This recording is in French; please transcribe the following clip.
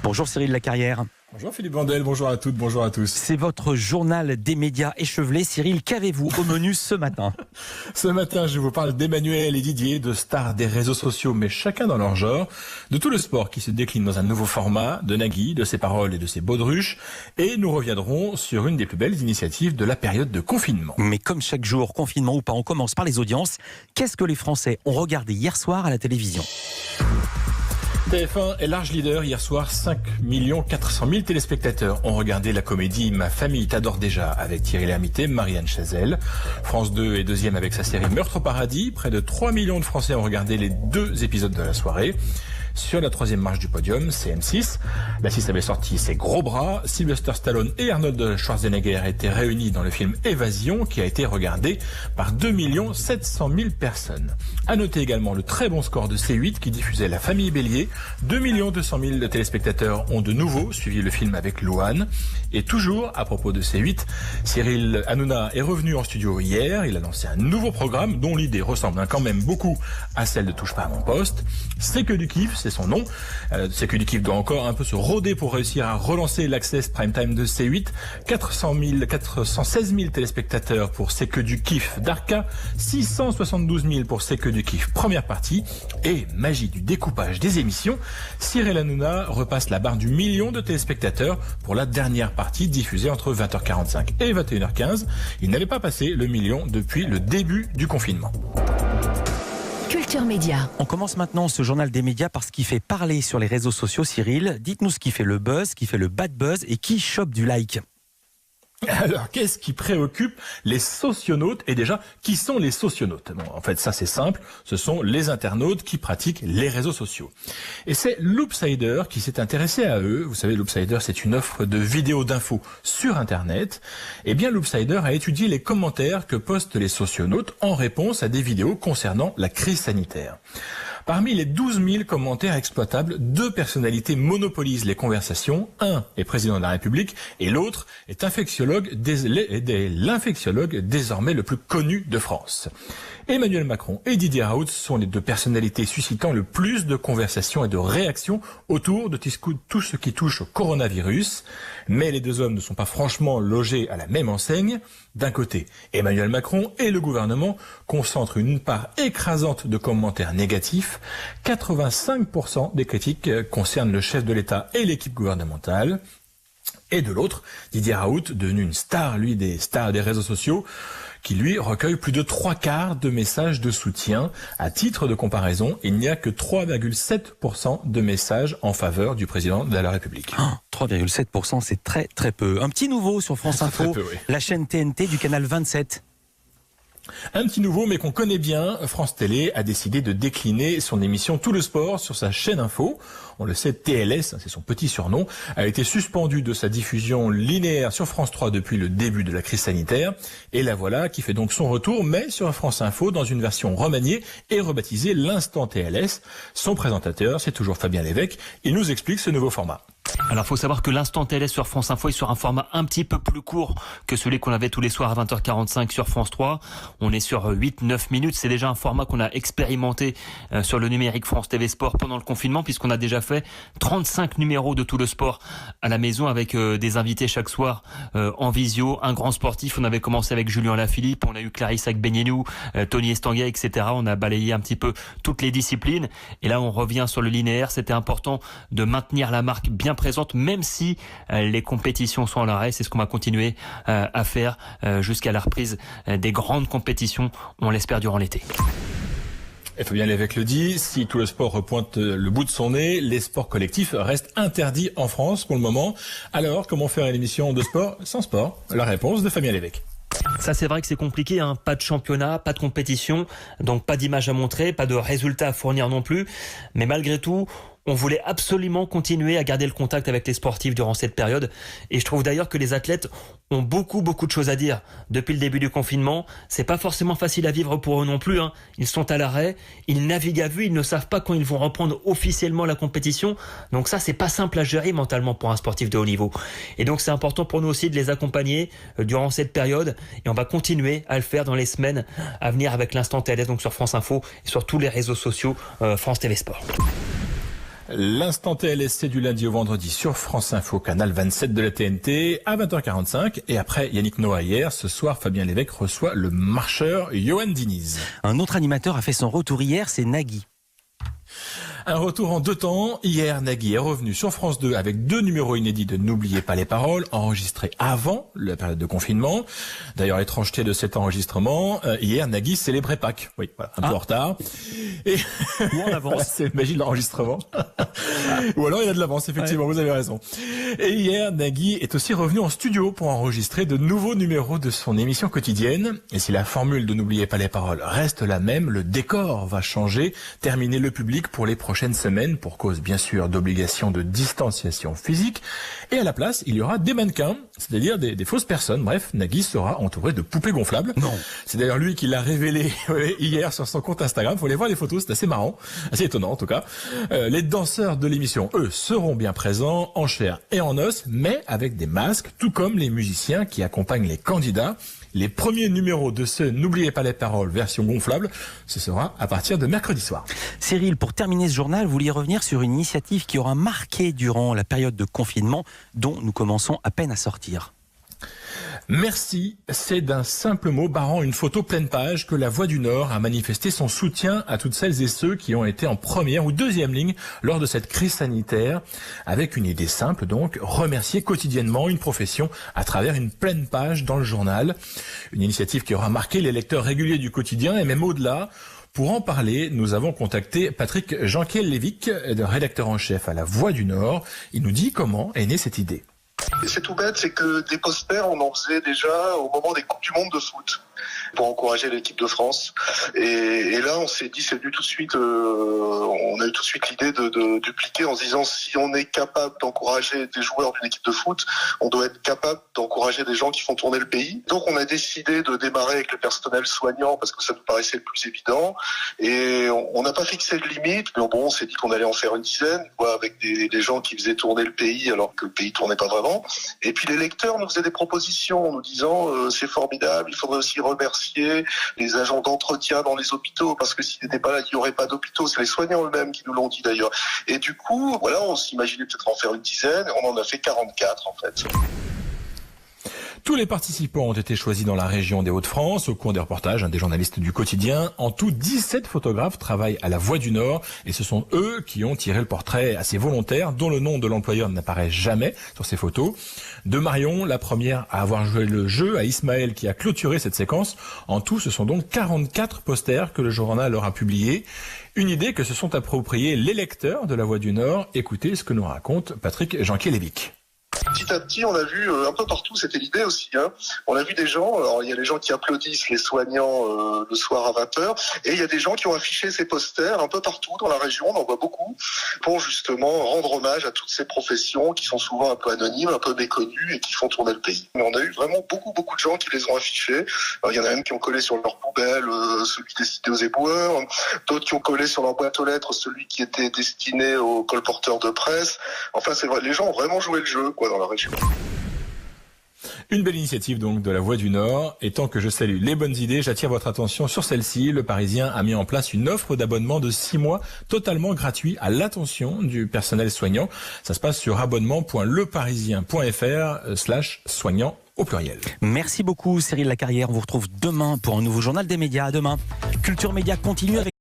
Bonjour Cyril Lacarrière. Bonjour Philippe Vandel, bonjour à toutes, bonjour à tous. C'est votre journal des médias échevelé. Cyril, qu'avez-vous au menu ce matin ? Ce matin, je vous parle d'Emmanuel et Didier, de stars des réseaux sociaux, mais chacun dans leur genre, de tout le sport qui se décline dans un nouveau format, de Nagui, de ses paroles et de ses baudruches, et nous reviendrons sur une des plus belles initiatives de la période de confinement. Mais comme chaque jour, confinement ou pas, on commence par les audiences. Qu'est-ce que les Français ont regardé hier soir à la télévision ? TF1 est large leader. Hier soir, 5 400 000 téléspectateurs ont regardé la comédie Ma famille t'adore déjà avec Thierry Lhermitte, Marianne Chazelle. France 2 est deuxième avec sa série Meurtre au paradis. Près de 3 millions de Français ont regardé les 2 épisodes de la soirée. Sur la troisième marche du podium, c'est M6. La 6 avait sorti ses gros bras. Sylvester Stallone et Arnold Schwarzenegger étaient réunis dans le film Évasion, qui a été regardé par 2 700 000 personnes. À noter également le très bon score de C8 qui diffusait La famille Bélier. 2 200 000 téléspectateurs ont de nouveau suivi le film avec Louane. Et toujours, à propos de C8, Cyril Hanouna est revenu en studio hier. Il a lancé un nouveau programme dont l'idée ressemble quand même beaucoup à celle de Touche pas à mon poste. C'est que du kiff, c'est son nom. C'est que du kiff doit encore un peu se rôder pour réussir à relancer l'Access Prime Time de C8. 416 000 téléspectateurs pour C'est que du kiff d'Arca. 672 000 pour C'est que du kiff première partie. Et magie du découpage des émissions, Cyril Hanouna repasse la barre du million de téléspectateurs pour la dernière partie diffusée entre 20h45 et 21h15. Il n'avait pas passé le million depuis le début du confinement. Culture Média. On commence maintenant ce journal des médias par ce qui fait parler sur les réseaux sociaux. Cyril, dites-nous ce qui fait le buzz, ce qui fait le bad buzz et qui chope du like. Alors, qu'est-ce qui préoccupe les socionautes? Et déjà, qui sont les socionautes? Bon, en fait, ça c'est simple, ce sont les internautes qui pratiquent les réseaux sociaux. Et c'est Loopsider qui s'est intéressé à eux. Vous savez, Loopsider, c'est une offre de vidéos d'infos sur Internet. Eh bien, Loopsider a étudié les commentaires que postent les socionautes en réponse à des vidéos concernant la crise sanitaire. Parmi les 12 000 commentaires exploitables, 2 personnalités monopolisent les conversations. Un est président de la République et l'autre est l'infectiologue désormais le plus connu de France. Emmanuel Macron et Didier Raoult sont les 2 personnalités suscitant le plus de conversations et de réactions autour de tout ce qui touche au coronavirus. Mais les 2 hommes ne sont pas franchement logés à la même enseigne. D'un côté, Emmanuel Macron et le gouvernement concentrent une part écrasante de commentaires négatifs. 85% des critiques concernent le chef de l'État et l'équipe gouvernementale. Et de l'autre, Didier Raoult, devenu une star, lui, des stars des réseaux sociaux, qui lui recueille plus de 3/4 de messages de soutien. À titre de comparaison, il n'y a que 3,7% de messages en faveur du président de la République. 3,7%, c'est très très peu. Un petit nouveau sur France Info, peu, oui. La chaîne TNT du canal 27. Un petit nouveau, mais qu'on connaît bien, France Télé a décidé de décliner son émission Tout le sport sur sa chaîne info. On le sait, TLS, c'est son petit surnom, a été suspendu de sa diffusion linéaire sur France 3 depuis le début de la crise sanitaire. Et la voilà qui fait donc son retour, mais sur France Info dans une version remaniée et rebaptisée l'Instant TLS. Son présentateur, c'est toujours Fabien Lévesque. Il nous explique ce nouveau format. Alors, faut savoir que l'instant TLS sur France Info est sur un format un petit peu plus court que celui qu'on avait tous les soirs à 20h45 sur France 3. On est sur 8-9 minutes. C'est déjà un format qu'on a expérimenté sur le numérique France TV Sport pendant le confinement, puisqu'on a déjà fait 35 numéros de Tout le sport à la maison avec des invités chaque soir en visio. Un grand sportif. On avait commencé avec Julien Lafilippe. On a eu Clarisse Agbenienou, Tony Estanguet, etc. On a balayé un petit peu toutes les disciplines. Et là, on revient sur le linéaire. C'était important de maintenir la marque bien présente, même si les compétitions sont à l'arrêt. C'est ce qu'on va continuer à faire jusqu'à la reprise des grandes compétitions, on l'espère, durant l'été. Et Fabien Lévesque le dit, si Tout le sport repointe le bout de son nez, les sports collectifs restent interdits en France pour le moment. Alors, comment faire une émission de sport sans sport? La réponse de Fabien Lévesque. Ça, c'est vrai que c'est compliqué, hein. Pas de championnat, pas de compétition, donc pas d'image à montrer, pas de résultats à fournir non plus. Mais malgré tout, on voulait absolument continuer à garder le contact avec les sportifs durant cette période. Et je trouve d'ailleurs que les athlètes ont beaucoup de choses à dire. Depuis le début du confinement, c'est pas forcément facile à vivre pour eux non plus, hein. Ils sont à l'arrêt, ils naviguent à vue, ils ne savent pas quand ils vont reprendre officiellement la compétition. Donc ça, c'est pas simple à gérer mentalement pour un sportif de haut niveau. Et donc c'est important pour nous aussi de les accompagner durant cette période. Et on va continuer à le faire dans les semaines à venir avec l'Instant TLS, donc sur France Info et sur tous les réseaux sociaux France TV Sport. L'instant TLSC du lundi au vendredi sur France Info, canal 27 de la TNT, à 20h45. Et après Yannick Noah hier, ce soir, Fabien Lévesque reçoit le marcheur Johan Diniz. Un autre animateur a fait son retour hier, c'est Nagui. Un retour en 2 temps. Hier, Nagui est revenu sur France 2 avec 2 numéros inédits de N'oubliez pas les paroles, enregistrés avant la période de confinement. D'ailleurs, l'étrangeté de cet enregistrement, hier, Nagui célébrait Pâques. Oui, voilà, un peu en retard. Et Ou en avance. c'est la magie de l'enregistrement. Ou alors, il y a de l'avance, effectivement, vous avez raison. Et hier, Nagui est aussi revenu en studio pour enregistrer de nouveaux numéros de son émission quotidienne. Et si la formule de N'oubliez pas les paroles reste la même, le décor va changer, terminer le public pour les prochaines semaines, pour cause bien sûr d'obligation de distanciation physique. Et à la place, il y aura des mannequins, c'est-à-dire des fausses personnes. Bref, Nagui sera entouré de poupées gonflables. Non. C'est d'ailleurs lui qui l'a révélé hier sur son compte Instagram. Faut aller voir les photos, c'est assez marrant, assez étonnant en tout cas. Les danseurs de l'émission, eux, seront bien présents en chair et en os, mais avec des masques, tout comme les musiciens qui accompagnent les candidats. Les premiers numéros de ce N'oubliez pas les paroles version gonflable, ce sera à partir de mercredi soir. Cyril, pour terminer ce journal, vous vouliez revenir sur une initiative qui aura marqué durant la période de confinement dont nous commençons à peine à sortir. Merci, c'est d'un simple mot barrant une photo pleine page que la Voix du Nord a manifesté son soutien à toutes celles et ceux qui ont été en première ou deuxième ligne lors de cette crise sanitaire, avec une idée simple donc, remercier quotidiennement une profession à travers une pleine page dans le journal. Une initiative qui aura marqué les lecteurs réguliers du quotidien et même au-delà. Pour en parler, nous avons contacté Patrick Janquiel-Lévesque, rédacteur en chef à la Voix du Nord. Il nous dit comment est née cette idée. C'est tout bête, c'est que des posters, on en faisait déjà au moment des Coupes du Monde de foot pour encourager l'équipe de France. Et là, on s'est dit, c'est venu tout de suite, on a eu tout de suite l'idée de dupliquer en se disant, si on est capable d'encourager des joueurs d'une équipe de foot, on doit être capable d'encourager des gens qui font tourner le pays. Donc, on a décidé de démarrer avec le personnel soignant parce que ça nous paraissait le plus évident. Et on n'a pas fixé de limite, mais bon, on s'est dit qu'on allait en faire une dizaine, quoi, avec des gens qui faisaient tourner le pays alors que le pays tournait pas vraiment. Et puis les lecteurs nous faisaient des propositions en nous disant c'est formidable, il faudrait aussi remercier les agents d'entretien dans les hôpitaux parce que s'ils n'étaient pas là, il n'y aurait pas d'hôpitaux. C'est les soignants eux-mêmes qui nous l'ont dit d'ailleurs. Et du coup, voilà, on s'imaginait peut-être en faire une dizaine, on en a fait 44 en fait. Tous les participants ont été choisis dans la région des Hauts-de-France au cours des reportages des journalistes du quotidien. En tout, 17 photographes travaillent à la Voix du Nord et ce sont eux qui ont tiré le portrait assez volontaire dont le nom de l'employeur n'apparaît jamais sur ces photos. De Marion, la première à avoir joué le jeu, à Ismaël qui a clôturé cette séquence. En tout, ce sont donc 44 posters que le journal aura publiés. Une idée que se sont appropriés les lecteurs de la Voix du Nord. Écoutez ce que nous raconte Patrick Janquiel-Lévesque. Petit à petit, on a vu un peu partout, c'était l'idée aussi, hein. On a vu des gens, alors il y a les gens qui applaudissent les soignants le soir à 20h, et il y a des gens qui ont affiché ces posters un peu partout dans la région, on en voit beaucoup, pour justement rendre hommage à toutes ces professions qui sont souvent un peu anonymes, un peu méconnues et qui font tourner le pays. Mais on a eu vraiment beaucoup de gens qui les ont affichés. Alors, il y en a même qui ont collé sur leur poubelle celui destiné aux éboueurs, d'autres qui ont collé sur leur boîte aux lettres celui qui était destiné aux colporteurs de presse. Enfin, c'est vrai, les gens ont vraiment joué le jeu, quoi, dans la région. Une belle initiative donc de la Voix du Nord. Et tant que je salue les bonnes idées, j'attire votre attention sur celle-ci. Le Parisien a mis en place une offre d'abonnement de 6 mois totalement gratuit à l'attention du personnel soignant. Ça se passe sur abonnement.leparisien.fr/soignant au pluriel. Merci beaucoup Cyril Lacarrière. On vous retrouve demain pour un nouveau journal des médias. À demain. Culture Média continue avec